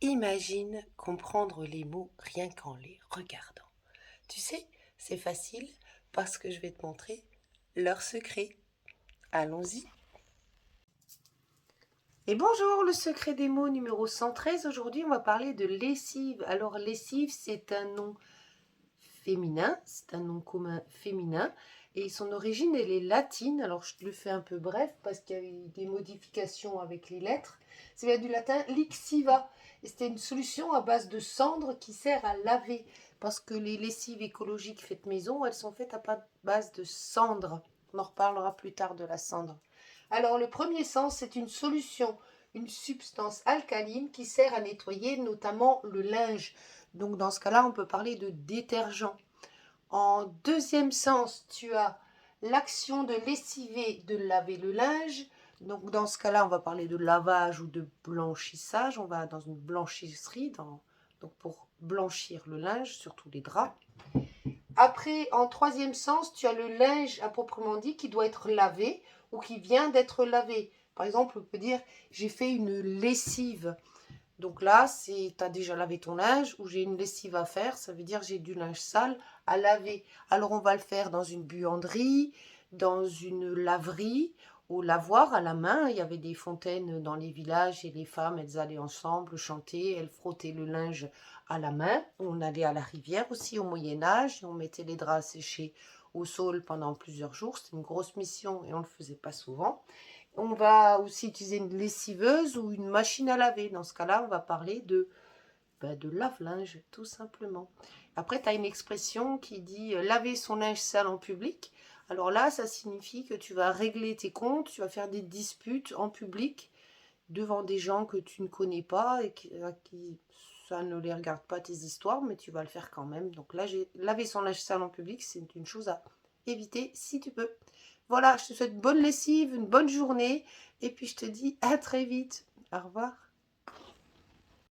Imagine comprendre les mots rien qu'en les regardant. Tu sais, c'est facile parce que je vais te montrer leur secret. Allons-y. Et bonjour, le secret des mots numéro 113. Aujourd'hui, on va parler de lessive. Alors, lessive, c'est un nom féminin, c'est un nom commun féminin. Et son origine, elle est latine. Alors, je te le fais un peu bref parce qu'il y a eu des modifications avec les lettres. Ça vient du latin lixiva. Et c'était une solution à base de cendre qui sert à laver. Parce que les lessives écologiques faites maison, elles sont faites à base de cendre. On en reparlera plus tard de la cendre. Alors, le premier sens, c'est une solution, une substance alcaline qui sert à nettoyer notamment le linge. Donc, dans ce cas-là, on peut parler de détergent. En deuxième sens, tu as l'action de lessiver, de laver le linge. Donc, dans ce cas-là, on va parler de lavage ou de blanchissage. On va dans une blanchisserie donc pour blanchir le linge, surtout les draps. Après, en troisième sens, tu as le linge à proprement dit qui doit être lavé ou qui vient d'être lavé. Par exemple, on peut dire j'ai fait une lessive. Donc là, tu as déjà lavé ton linge ou j'ai une lessive à faire. Ça veut dire j'ai du linge sale à laver. Alors on va le faire dans une buanderie, dans une laverie, au lavoir à la main. Il y avait des fontaines dans les villages et les femmes, elles allaient ensemble chanter, elles frottaient le linge à la main. On allait à la rivière aussi au Moyen-Âge et on mettait les draps à sécher au sol pendant plusieurs jours. C'était une grosse mission et on ne le faisait pas souvent. On va aussi utiliser une lessiveuse ou une machine à laver. Dans ce cas-là, on va parler de lave-linge, tout simplement. Après, tu as une expression qui dit laver son linge sale en public. Alors là, ça signifie que tu vas régler tes comptes, tu vas faire des disputes en public devant des gens que tu ne connais pas et à qui ça ne les regarde pas tes histoires, mais tu vas le faire quand même. Donc là, laver son linge sale en public, c'est une chose à éviter si tu peux. Voilà, je te souhaite bonne lessive, une bonne journée, et puis je te dis à très vite. Au revoir.